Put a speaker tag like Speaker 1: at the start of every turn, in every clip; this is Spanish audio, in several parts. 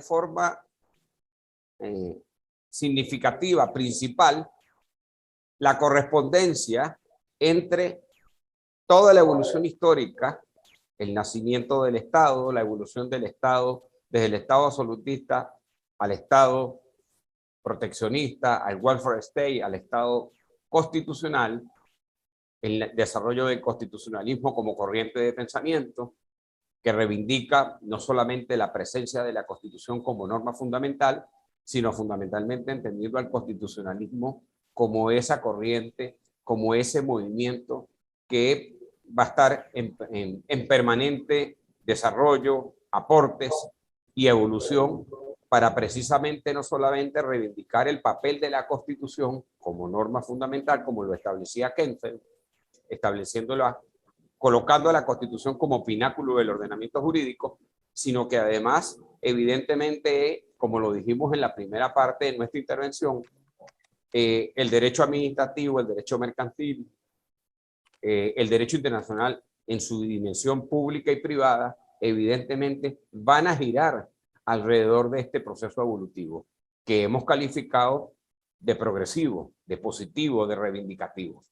Speaker 1: forma significativa, principal, la correspondencia entre toda la evolución histórica, el nacimiento del Estado, la evolución del Estado, desde el Estado absolutista al Estado proteccionista, al welfare state, al Estado constitucional, el desarrollo del constitucionalismo como corriente de pensamiento, que reivindica no solamente la presencia de la Constitución como norma fundamental, sino fundamentalmente entendiendo al constitucionalismo como esa corriente, como ese movimiento que va a estar en permanente desarrollo, aportes y evolución para precisamente no solamente reivindicar el papel de la Constitución como norma fundamental, como lo establecía Kempfer, estableciéndola, colocando a la Constitución como pináculo del ordenamiento jurídico, sino que además, evidentemente, como lo dijimos en la primera parte de nuestra intervención, el derecho administrativo, el derecho mercantil, el derecho internacional en su dimensión pública y privada, evidentemente van a girar alrededor de este proceso evolutivo que hemos calificado de progresivo, de positivo, de reivindicativo.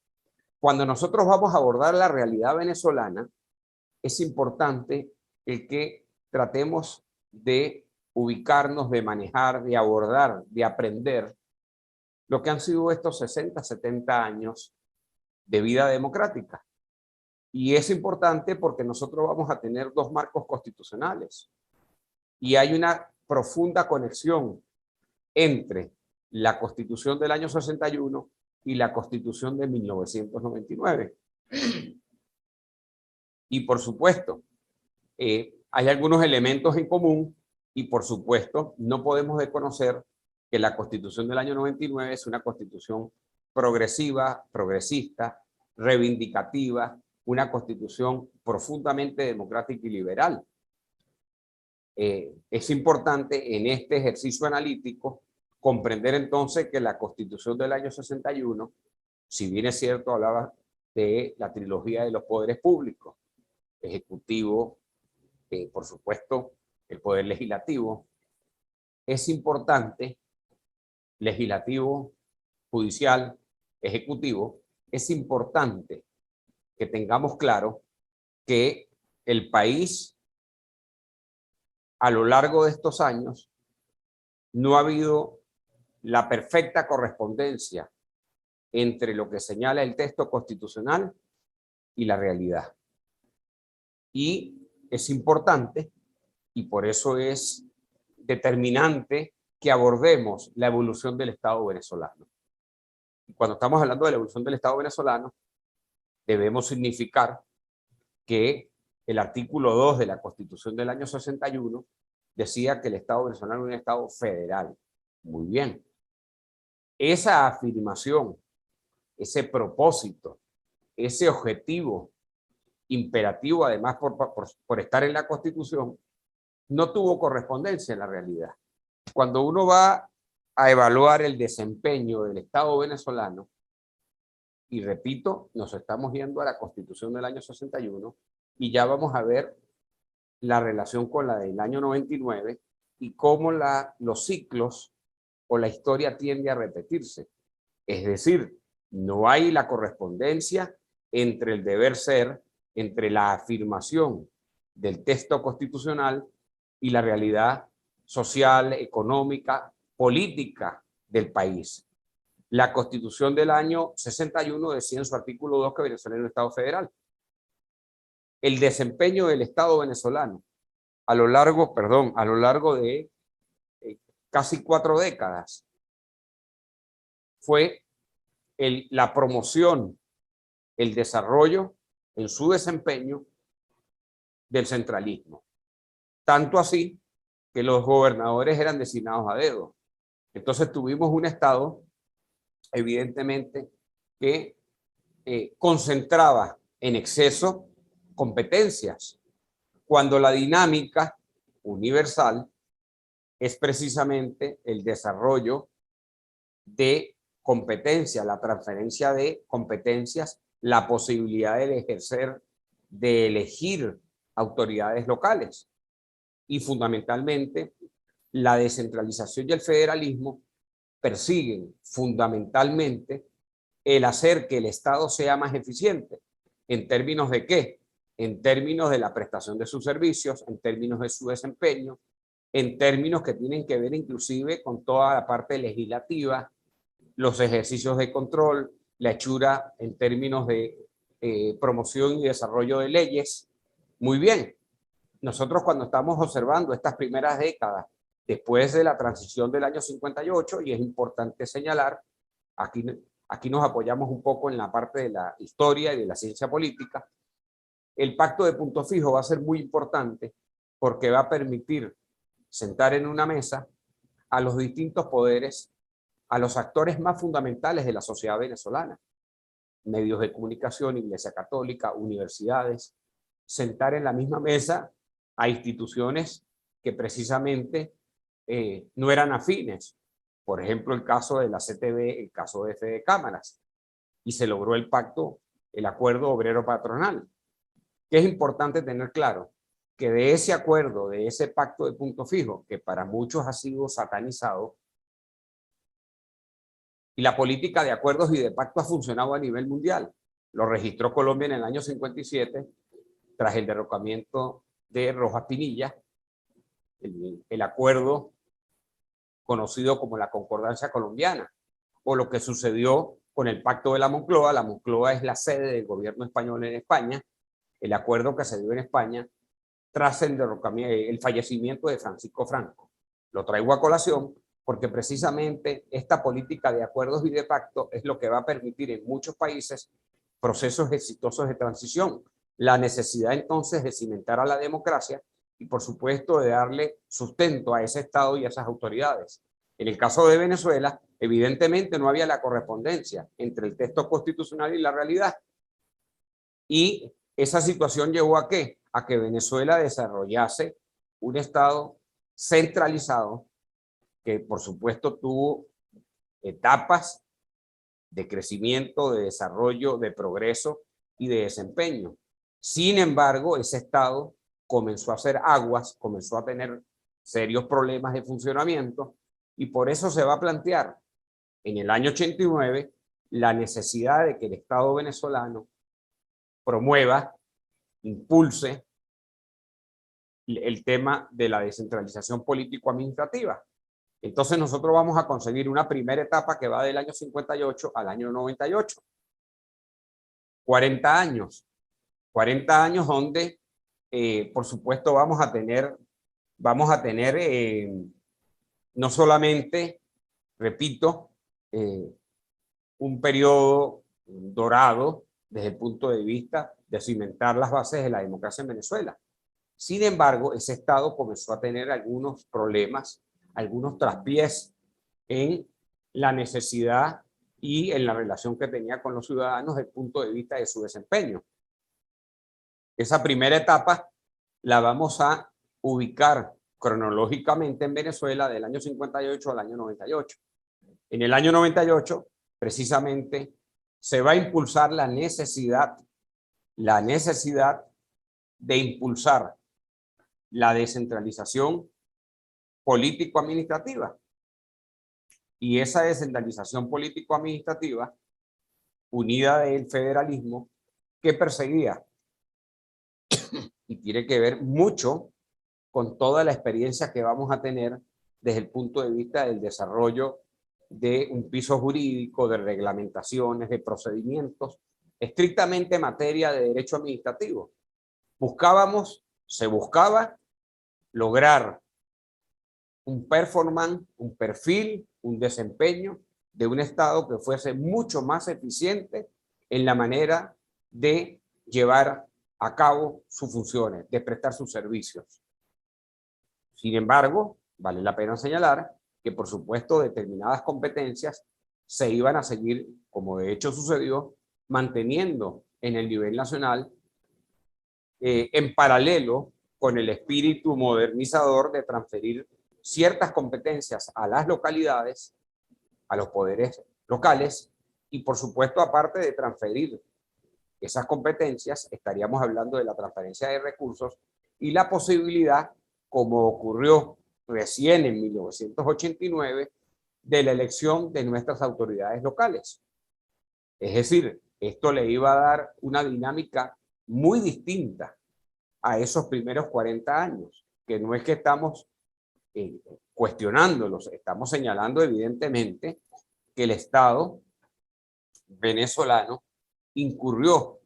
Speaker 1: Cuando nosotros vamos a abordar la realidad venezolana, es importante el que tratemos de ubicarnos, de manejar, de abordar, de aprender lo que han sido estos 60, 70 años de vida democrática. Y es importante porque nosotros vamos a tener dos marcos constitucionales. Y hay una profunda conexión entre la Constitución del año 61 y la Constitución de 1999. Y por supuesto, hay algunos elementos en común y por supuesto no podemos desconocer que la Constitución del año 99 es una Constitución progresiva, progresista, reivindicativa, una Constitución profundamente democrática y liberal. Es importante en este ejercicio analítico comprender entonces que la Constitución del año 61, si bien es cierto, hablaba de la trilogía de los poderes públicos, ejecutivo, por supuesto, el poder legislativo, es importante, legislativo, judicial, ejecutivo, es importante que tengamos claro que el país a lo largo de estos años no ha habido la perfecta correspondencia entre lo que señala el texto constitucional y la realidad. Y es importante, y por eso es determinante que abordemos la evolución del Estado venezolano. Y cuando estamos hablando de la evolución del Estado venezolano, debemos significar que el artículo 2 de la Constitución del año 61 decía que el Estado venezolano era un Estado federal. Muy bien. Esa afirmación, ese propósito, ese objetivo imperativo, además por estar en la Constitución, no tuvo correspondencia en la realidad. Cuando uno va a evaluar el desempeño del Estado venezolano, y repito, nos estamos yendo a la Constitución del año 61 y ya vamos a ver la relación con la del año 99 y cómo los ciclos o la historia tiende a repetirse. Es decir, no hay la correspondencia entre el deber ser, entre la afirmación del texto constitucional y la realidad social, económica, política del país. La Constitución del año 61 decía en su artículo 2 que Venezuela era un Estado federal. El desempeño del Estado venezolano a lo largo de casi 4 décadas fue la promoción, el desarrollo en su desempeño del centralismo. Tanto así que los gobernadores eran designados a dedo. Entonces tuvimos un Estado, evidentemente, que concentraba en exceso competencias, cuando la dinámica universal es precisamente el desarrollo de competencias, la transferencia de competencias, la posibilidad de ejercer, de elegir autoridades locales y fundamentalmente la descentralización y el federalismo persiguen fundamentalmente el hacer que el Estado sea más eficiente. ¿En términos de qué? En términos de la prestación de sus servicios, en términos de su desempeño, en términos que tienen que ver inclusive con toda la parte legislativa, los ejercicios de control, la hechura en términos de promoción y desarrollo de leyes. Muy bien, nosotros cuando estamos observando estas primeras décadas después de la transición del año 58, y es importante señalar, aquí nos apoyamos un poco en la parte de la historia y de la ciencia política, el pacto de punto fijo va a ser muy importante porque va a permitir sentar en una mesa a los distintos poderes, a los actores más fundamentales de la sociedad venezolana, medios de comunicación, Iglesia Católica, universidades, sentar en la misma mesa a instituciones que precisamente no eran afines. Por ejemplo, el caso de la CTV, el caso de Fede Cámaras, y se logró el pacto, el acuerdo obrero patronal. Que es importante tener claro que de ese acuerdo, de ese pacto de punto fijo, que para muchos ha sido satanizado, y la política de acuerdos y de pacto ha funcionado a nivel mundial. Lo registró Colombia en el año 57, tras el derrocamiento de Rojas Pinilla, el acuerdo conocido como la Concordancia Colombiana, o lo que sucedió con el Pacto de la Moncloa. La Moncloa es la sede del gobierno español en España, el acuerdo que se dio en España tras el fallecimiento de Francisco Franco. Lo traigo a colación porque precisamente esta política de acuerdos y de pacto es lo que va a permitir en muchos países procesos exitosos de transición. La necesidad entonces de cimentar a la democracia y por supuesto de darle sustento a ese Estado y a esas autoridades. En el caso de Venezuela, evidentemente no había la correspondencia entre el texto constitucional y la realidad. Y esa situación llevó a ¿qué? A que Venezuela desarrollase un Estado centralizado que por supuesto tuvo etapas de crecimiento, de desarrollo, de progreso y de desempeño. Sin embargo, ese Estado comenzó a hacer aguas, comenzó a tener serios problemas de funcionamiento y por eso se va a plantear en el año 89 la necesidad de que el Estado venezolano promueva, impulse el tema de la descentralización político-administrativa. Entonces nosotros vamos a conseguir una primera etapa que va del año 58 al año 98. 40 años. 40 años donde, por supuesto, vamos a tener no solamente, repito, un periodo dorado desde el punto de vista de cimentar las bases de la democracia en Venezuela. Sin embargo, ese Estado comenzó a tener algunos problemas, algunos traspiés en la necesidad y en la relación que tenía con los ciudadanos desde el punto de vista de su desempeño. Esa primera etapa la vamos a ubicar cronológicamente en Venezuela del año 58 al año 98. En el año 98, precisamente, se va a impulsar la necesidad de impulsar la descentralización político-administrativa. Y esa descentralización político-administrativa, unida del federalismo, que perseguía, y tiene que ver mucho con toda la experiencia que vamos a tener desde el punto de vista del desarrollo de un piso jurídico, de reglamentaciones, de procedimientos, estrictamente en materia de derecho administrativo. Se buscaba lograr un performance, un perfil, un desempeño de un Estado que fuese mucho más eficiente en la manera de llevar a cabo sus funciones, de prestar sus servicios. Sin embargo, vale la pena señalar que, por supuesto, determinadas competencias se iban a seguir, como de hecho sucedió, manteniendo en el nivel nacional en paralelo con el espíritu modernizador de transferir ciertas competencias a las localidades, a los poderes locales, y por supuesto, aparte de transferir esas competencias, estaríamos hablando de la transferencia de recursos y la posibilidad, como ocurrió recién en 1989 de la elección de nuestras autoridades locales. Es decir, esto le iba a dar una dinámica muy distinta a esos primeros 40 años, que no es que estamos cuestionándolos, estamos señalando evidentemente que el Estado venezolano incurrió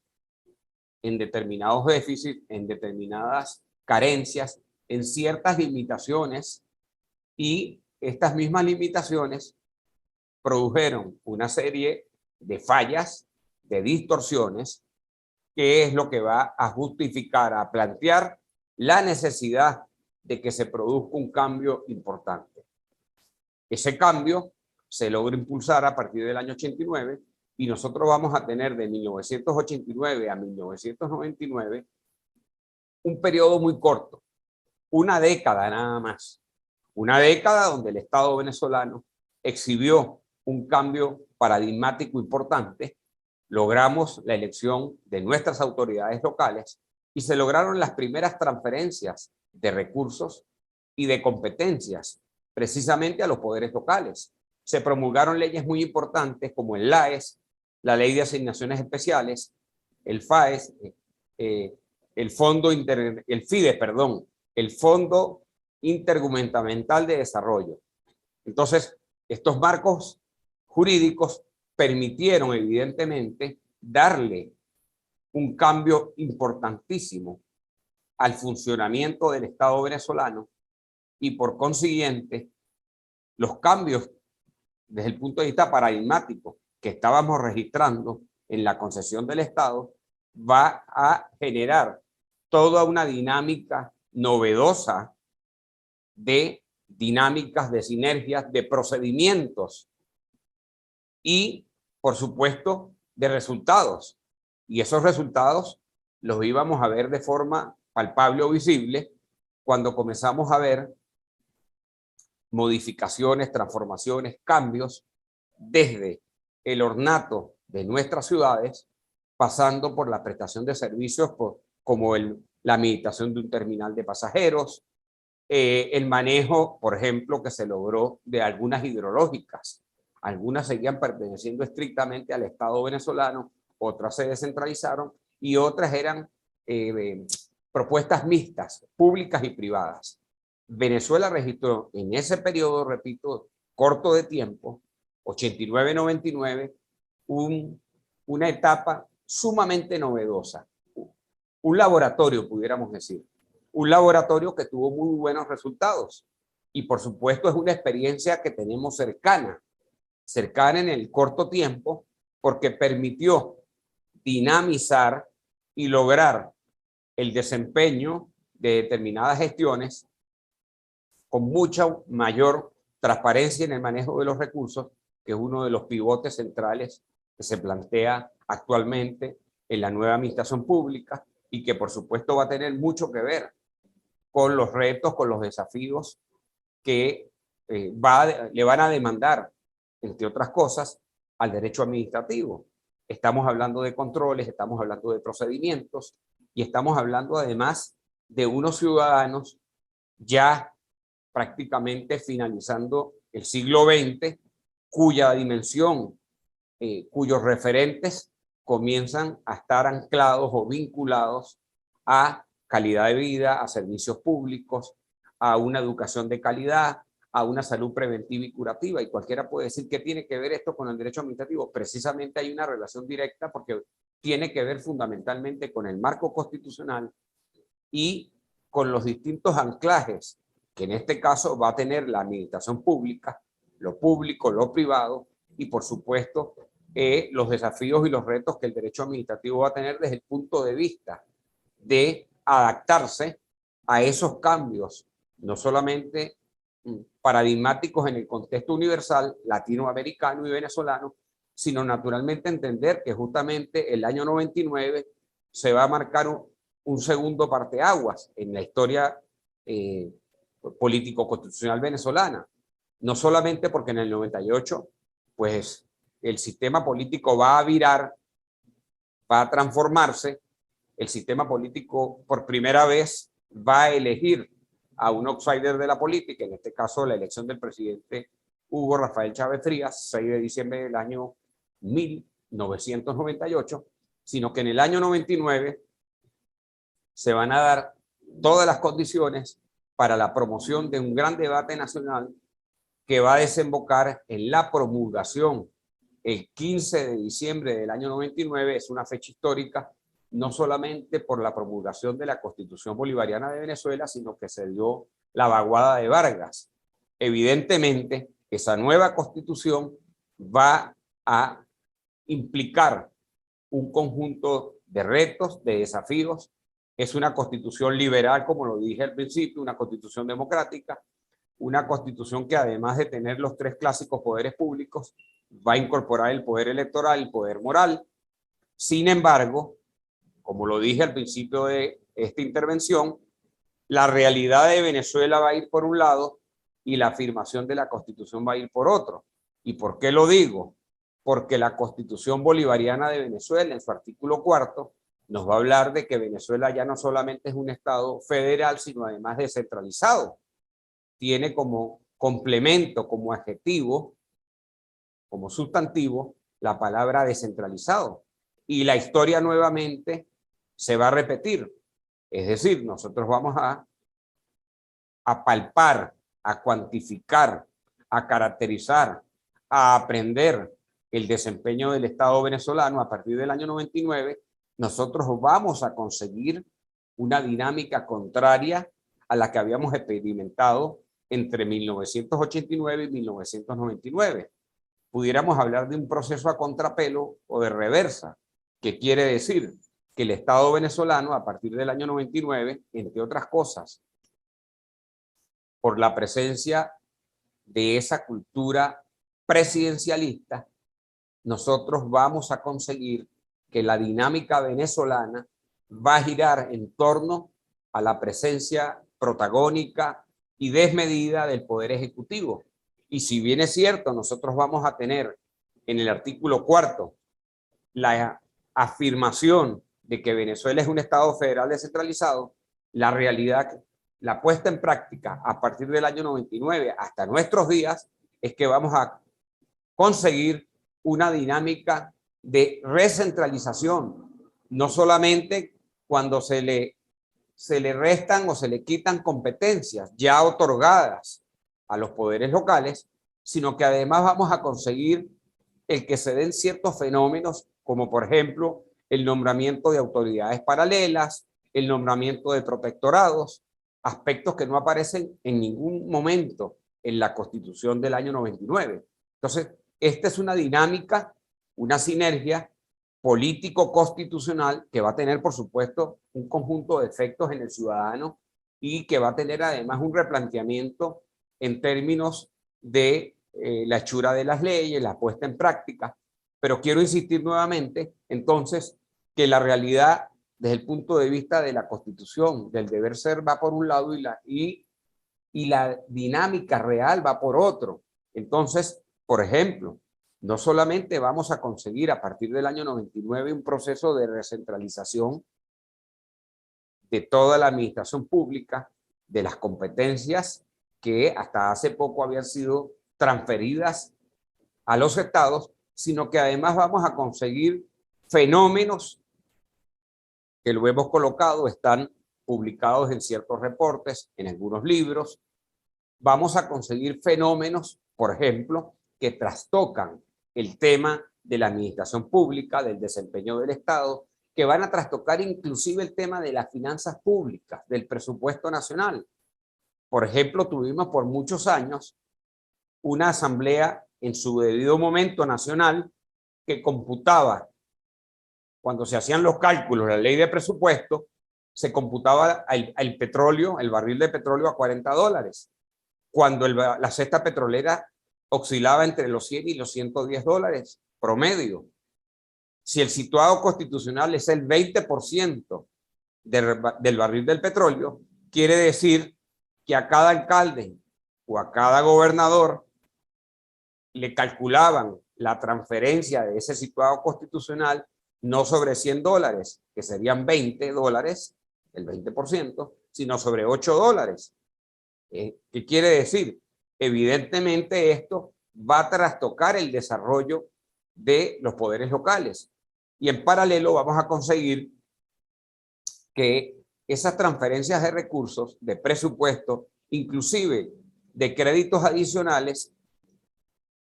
Speaker 1: en determinados déficits, en determinadas carencias, en ciertas limitaciones, y estas mismas limitaciones produjeron una serie de fallas, de distorsiones, que es lo que va a justificar, a plantear la necesidad de que se produzca un cambio importante. Ese cambio se logra impulsar a partir del año 89 y nosotros vamos a tener de 1989 a 1999 un periodo muy corto, una década nada más. Una década donde el Estado venezolano exhibió un cambio paradigmático importante. Logramos la elección de nuestras autoridades locales y se lograron las primeras transferencias de recursos y de competencias precisamente a los poderes locales. Se promulgaron leyes muy importantes como el LAES, la Ley de Asignaciones Especiales, el FAES, el FIDE, el Fondo Intergubernamental de Desarrollo. Entonces, estos marcos jurídicos permitieron evidentemente darle un cambio importantísimo al funcionamiento del Estado venezolano y por consiguiente los cambios desde el punto de vista paradigmático que estábamos registrando en la concesión del Estado va a generar toda una dinámica novedosa de dinámicas, de sinergias, de procedimientos y, por supuesto, de resultados. Y esos resultados los íbamos a ver de forma palpable o visible cuando comenzamos a ver modificaciones, transformaciones, cambios desde el ornato de nuestras ciudades, pasando por la prestación de servicios como la administración de un terminal de pasajeros, el manejo, por ejemplo, que se logró de algunas hidrológicas. Algunas seguían perteneciendo estrictamente al Estado venezolano, otras se descentralizaron y otras eran propuestas mixtas, públicas y privadas. Venezuela registró en ese periodo, repito, corto de tiempo, 89-99, una etapa sumamente novedosa. Un laboratorio, pudiéramos decir. Un laboratorio que tuvo muy buenos resultados. Y por supuesto es una experiencia que tenemos cercana en el corto tiempo, porque permitió dinamizar y lograr el desempeño de determinadas gestiones con mucha mayor transparencia en el manejo de los recursos, que es uno de los pivotes centrales que se plantea actualmente en la nueva administración pública y que por supuesto va a tener mucho que ver con los retos, con los desafíos que le van a demandar, entre otras cosas, al derecho administrativo. Estamos hablando de controles, estamos hablando de procedimientos y estamos hablando además de unos ciudadanos ya prácticamente finalizando el siglo XX, cuya dimensión, cuyos referentes comienzan a estar anclados o vinculados a calidad de vida, a servicios públicos, a una educación de calidad, a una salud preventiva y curativa. Y cualquiera puede decir, ¿qué tiene que ver esto con el derecho administrativo? Precisamente hay una relación directa porque tiene que ver fundamentalmente con el marco constitucional y con los distintos anclajes que en este caso va a tener la administración pública, lo público, lo privado y por supuesto los desafíos y los retos que el derecho administrativo va a tener desde el punto de vista de adaptarse a esos cambios, no solamente paradigmáticos en el contexto universal latinoamericano y venezolano, sino naturalmente entender que justamente el año 99 se va a marcar un segundo parteaguas en la historia político-constitucional venezolana. No solamente porque en el 98, pues el sistema político va a virar, va a transformarse, el sistema político por primera vez va a elegir a un outsider de la política, en este caso la elección del presidente Hugo Rafael Chávez Frías, 6 de diciembre del año 1998, sino que en el año 99 se van a dar todas las condiciones para la promoción de un gran debate nacional que va a desembocar en la promulgación el 15 de diciembre del año 99. Es una fecha histórica, no solamente por la promulgación de la Constitución Bolivariana de Venezuela, sino que se dio la vaguada de Vargas. Evidentemente, esa nueva Constitución va a implicar un conjunto de retos, de desafíos. Es una Constitución liberal, como lo dije al principio, una Constitución democrática, una Constitución que además de tener los 3 clásicos poderes públicos, va a incorporar el poder electoral, el poder moral. Sin embargo, como lo dije al principio de esta intervención, la realidad de Venezuela va a ir por un lado y la afirmación de la Constitución va a ir por otro. ¿Y por qué lo digo? Porque la Constitución Bolivariana de Venezuela, en su artículo 4, nos va a hablar de que Venezuela ya no solamente es un Estado federal, sino además descentralizado. Tiene como complemento, como adjetivo, como sustantivo, la palabra descentralizado. Y la historia nuevamente se va a repetir. Es decir, nosotros vamos a palpar, a cuantificar, a caracterizar, a aprender el desempeño del Estado venezolano a partir del año 99. Nosotros vamos a conseguir una dinámica contraria a la que habíamos experimentado entre 1989 y 1999. Pudiéramos hablar de un proceso a contrapelo o de reversa, que quiere decir que el Estado venezolano a partir del año 99, entre otras cosas, por la presencia de esa cultura presidencialista, nosotros vamos a conseguir que la dinámica venezolana va a girar en torno a la presencia protagónica y desmedida del Poder Ejecutivo. Y si bien es cierto, nosotros vamos a tener en el artículo 4 la afirmación de que Venezuela es un Estado federal descentralizado, la realidad, la puesta en práctica a partir del año 99 hasta nuestros días, es que vamos a conseguir una dinámica de recentralización, no solamente cuando se le restan o se le quitan competencias ya otorgadas a los poderes locales, sino que además vamos a conseguir el que se den ciertos fenómenos, como por ejemplo el nombramiento de autoridades paralelas, el nombramiento de protectorados, aspectos que no aparecen en ningún momento en la Constitución del año 99. Entonces, esta es una dinámica, una sinergia político-constitucional que va a tener, por supuesto, un conjunto de efectos en el ciudadano y que va a tener además un replanteamiento en términos de la hechura de las leyes, la puesta en práctica. Pero quiero insistir nuevamente, entonces, que la realidad desde el punto de vista de la Constitución, del deber ser, va por un lado y la dinámica real va por otro. Entonces, por ejemplo, no solamente vamos a conseguir a partir del año 99 un proceso de recentralización de toda la administración pública, de las competencias que hasta hace poco habían sido transferidas a los estados, sino que además vamos a conseguir fenómenos que lo hemos colocado, están publicados en ciertos reportes, en algunos libros. Vamos a conseguir fenómenos, por ejemplo, que trastocan el tema de la administración pública, del desempeño del Estado, que van a trastocar inclusive el tema de las finanzas públicas, del presupuesto nacional. Por ejemplo, tuvimos por muchos años una asamblea en su debido momento nacional que computaba, cuando se hacían los cálculos, la ley de presupuesto, se computaba el petróleo, el barril de petróleo a $40, cuando la cesta petrolera oscilaba entre los 100 y los 110 dólares promedio. Si el situado constitucional es el 20% del barril del petróleo, quiere decir que a cada alcalde o a cada gobernador le calculaban la transferencia de ese situado constitucional no sobre 100 dólares, que serían 20 dólares, el 20%, sino sobre 8 dólares. ¿Qué quiere decir? Evidentemente esto va a trastocar el desarrollo de los poderes locales. Y en paralelo vamos a conseguir que esas transferencias de recursos, de presupuesto, inclusive de créditos adicionales,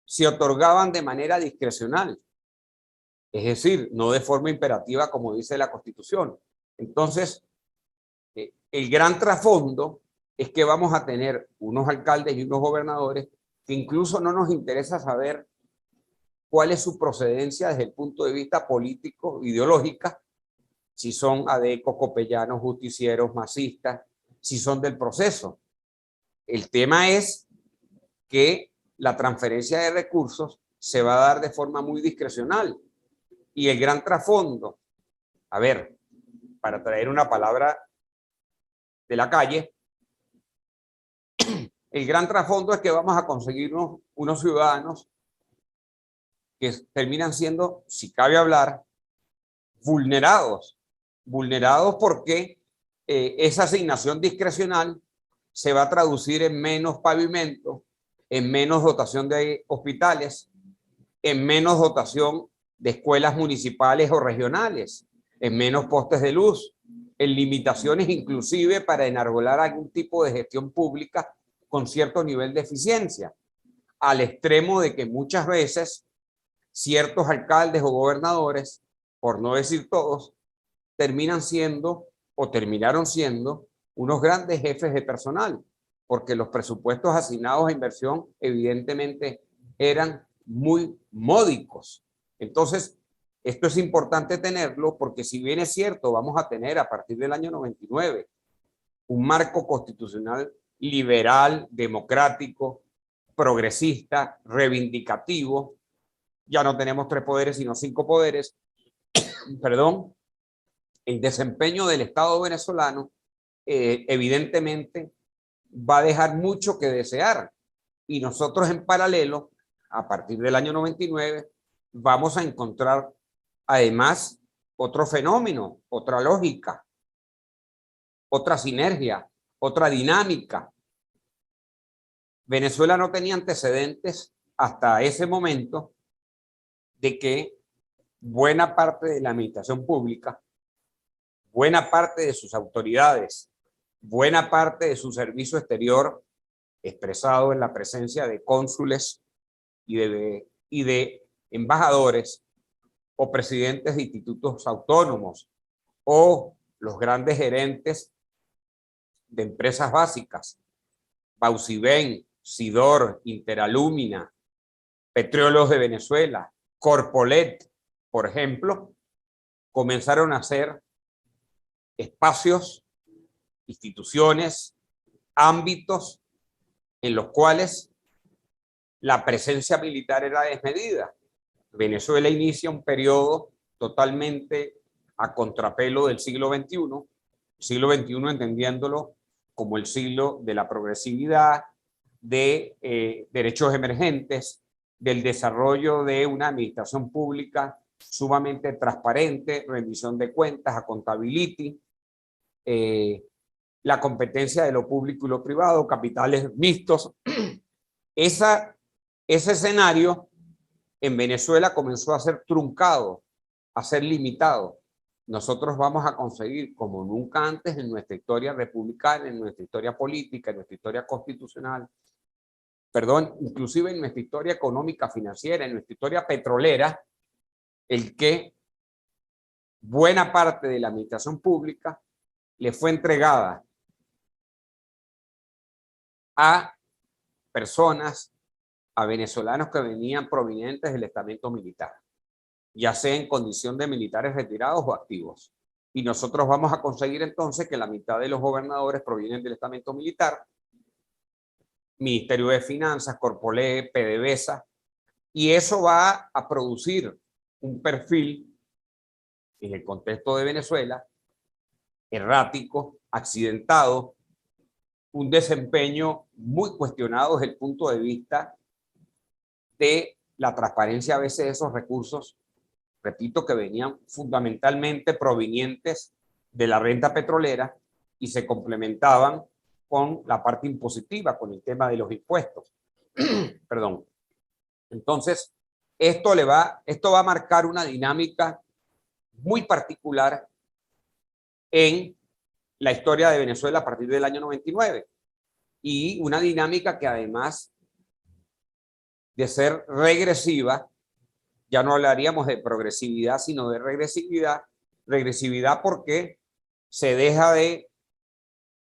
Speaker 1: se otorgaban de manera discrecional. Es decir, no de forma imperativa como dice la Constitución. Entonces, el gran trasfondo es que vamos a tener unos alcaldes y unos gobernadores que incluso no nos interesa saber cuál es su procedencia desde el punto de vista político, ideológica, si son adecos, copellanos, justicieros, masistas, si son del proceso. El tema es que la transferencia de recursos se va a dar de forma muy discrecional. Y el gran trasfondo, a ver, para traer una palabra de la calle, el gran trasfondo es que vamos a conseguir unos ciudadanos que terminan siendo, si cabe hablar, vulnerados. Vulnerados porque esa asignación discrecional se va a traducir en menos pavimento, en menos dotación de hospitales, en menos dotación de escuelas municipales o regionales, en menos postes de luz, en limitaciones inclusive para enarbolar algún tipo de gestión pública con cierto nivel de eficiencia, al extremo de que muchas veces ciertos alcaldes o gobernadores, por no decir todos, terminan siendo o terminaron siendo unos grandes jefes de personal, porque los presupuestos asignados a inversión evidentemente eran muy módicos. Entonces, esto es importante tenerlo porque si bien es cierto, vamos a tener a partir del año 99 un marco constitucional liberal, democrático, progresista, reivindicativo. Ya no tenemos 3 poderes, sino 5 poderes. Perdón. El desempeño del Estado venezolano evidentemente va a dejar mucho que desear. Y nosotros en paralelo, a partir del año 99, vamos a encontrar además otro fenómeno, otra lógica, otra sinergia, otra dinámica. Venezuela no tenía antecedentes hasta ese momento de que buena parte de la administración pública, buena parte de sus autoridades, buena parte de su servicio exterior, expresado en la presencia de cónsules y de embajadores o presidentes de institutos autónomos o los grandes gerentes de empresas básicas, Bausiben, Sidor, Interalúmina, Petróleos de Venezuela, Corpolet, por ejemplo, comenzaron a ser espacios, instituciones, ámbitos en los cuales la presencia militar era desmedida. Venezuela inicia un periodo totalmente a contrapelo del siglo XXI entendiéndolo como el siglo de la progresividad, de derechos emergentes, del desarrollo de una administración pública sumamente transparente, rendición de cuentas, accountability, la competencia de lo público y lo privado, capitales mixtos. Ese escenario en Venezuela comenzó a ser truncado, a ser limitado. Nosotros vamos a conseguir, como nunca antes en nuestra historia republicana, en nuestra historia política, en nuestra historia constitucional, perdón, inclusive en nuestra historia económica financiera, en nuestra historia petrolera, el que buena parte de la administración pública le fue entregada a personas, a venezolanos que venían provenientes del estamento militar, ya sea en condición de militares retirados o activos. Y nosotros vamos a conseguir entonces que la mitad de los gobernadores provienen del estamento militar, Ministerio de Finanzas, Corpolé, PDVSA, y eso va a producir un perfil en el contexto de Venezuela errático, accidentado, un desempeño muy cuestionado desde el punto de vista de la transparencia a veces de esos recursos, repito, que venían fundamentalmente provenientes de la renta petrolera y se complementaban con la parte impositiva, con el tema de los impuestos. Perdón. Entonces, esto va a marcar una dinámica muy particular en la historia de Venezuela a partir del año 99, y una dinámica que, además de ser regresiva, ya no hablaríamos de progresividad, sino de regresividad. Regresividad porque se deja de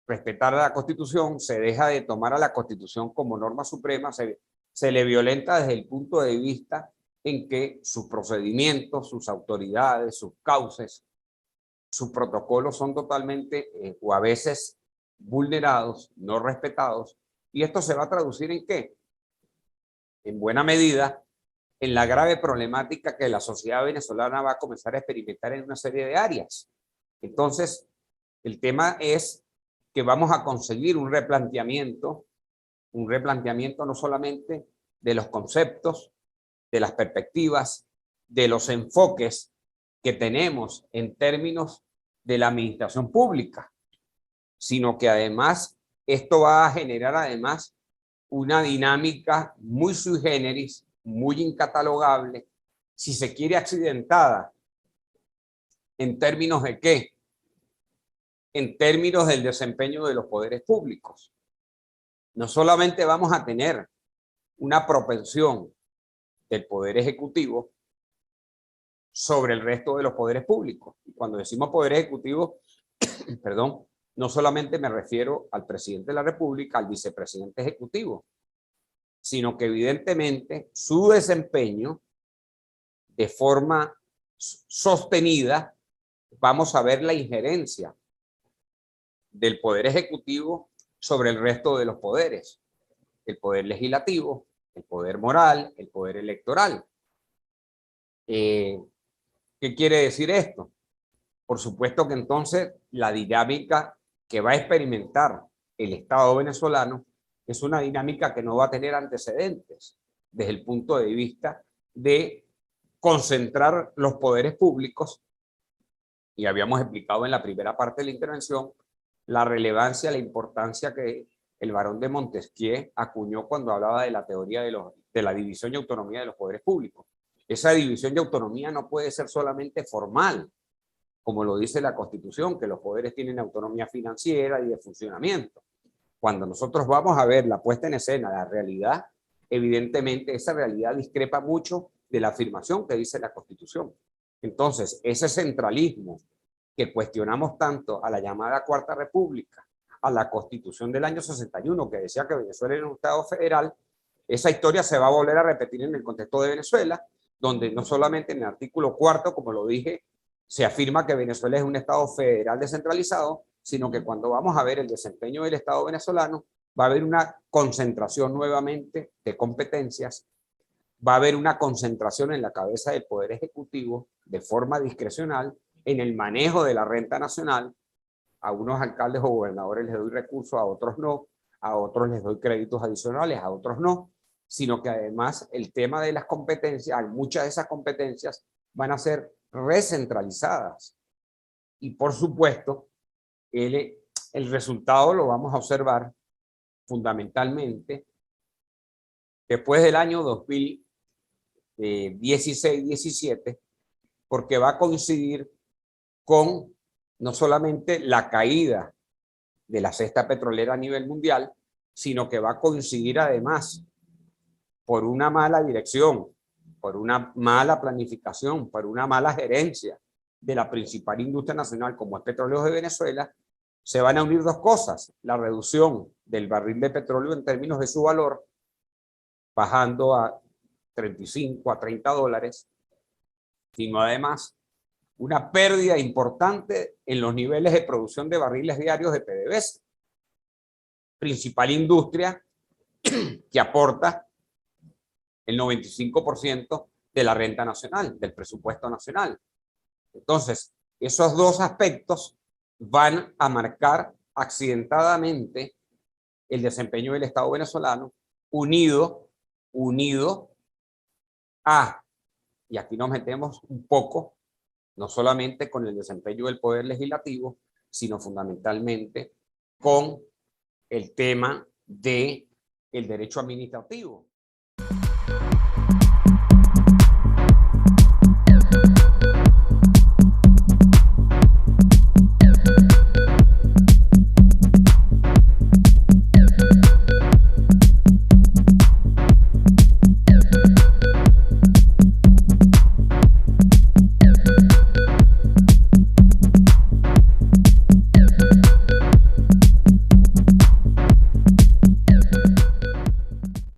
Speaker 1: respetar a la Constitución, se deja de tomar a la Constitución como norma suprema, se le violenta desde el punto de vista en que sus procedimientos, sus autoridades, sus cauces, sus protocolos son totalmente o a veces vulnerados, no respetados. ¿Y esto se va a traducir en qué? En buena medida, en la grave problemática que la sociedad venezolana va a comenzar a experimentar en una serie de áreas. Entonces, el tema es que vamos a conseguir un replanteamiento no solamente de los conceptos, de las perspectivas, de los enfoques que tenemos en términos de la administración pública, sino que además esto va a generar además una dinámica muy sui generis, muy incatalogable, si se quiere accidentada. ¿En términos de qué? En términos del desempeño de los poderes públicos. No solamente vamos a tener una propensión del Poder Ejecutivo sobre el resto de los poderes públicos. Y cuando decimos Poder Ejecutivo, perdón, no solamente me refiero al presidente de la República, al vicepresidente ejecutivo, sino que evidentemente su desempeño de forma sostenida, vamos a ver la injerencia del Poder Ejecutivo sobre el resto de los poderes, el Poder Legislativo, el Poder Moral, el Poder Electoral. ¿Qué quiere decir esto? Por supuesto que entonces la dinámica que va a experimentar el Estado venezolano es una dinámica que no va a tener antecedentes desde el punto de vista de concentrar los poderes públicos, y habíamos explicado en la primera parte de la intervención la relevancia, la importancia que el barón de Montesquieu acuñó cuando hablaba de la teoría de la división y autonomía de los poderes públicos. Esa división y autonomía no puede ser solamente formal, como lo dice la Constitución, que los poderes tienen autonomía financiera y de funcionamiento. Cuando nosotros vamos a ver la puesta en escena, la realidad, evidentemente esa realidad discrepa mucho de la afirmación que dice la Constitución. Entonces, ese centralismo que cuestionamos tanto a la llamada Cuarta República, a la Constitución del año 61, que decía que Venezuela era un Estado federal, esa historia se va a volver a repetir en el contexto de Venezuela, donde no solamente en el artículo 4, como lo dije, se afirma que Venezuela es un Estado federal descentralizado, sino que cuando vamos a ver el desempeño del Estado venezolano, va a haber una concentración nuevamente de competencias, va a haber una concentración en la cabeza del Poder Ejecutivo de forma discrecional en el manejo de la renta nacional. A unos alcaldes o gobernadores les doy recursos, a otros no, a otros les doy créditos adicionales, a otros no, sino que además el tema de las competencias, muchas de esas competencias van a ser recentralizadas. Y por supuesto, el resultado lo vamos a observar fundamentalmente después del año 2016-17, porque va a coincidir con no solamente la caída de la cesta petrolera a nivel mundial, sino que va a coincidir además por una mala dirección, por una mala planificación, por una mala gerencia de la principal industria nacional como es Petróleos de Venezuela. Se van a unir dos cosas: la reducción del barril de petróleo en términos de su valor, bajando a 35 a 30 dólares, sino además una pérdida importante en los niveles de producción de barriles diarios de PDVSA, principal industria que aporta el 95% de la renta nacional, del presupuesto nacional. Entonces, esos dos aspectos van a marcar accidentadamente el desempeño del Estado venezolano, unido a, y aquí nos metemos un poco, no solamente con el desempeño del Poder Legislativo, sino fundamentalmente con el tema de el derecho administrativo.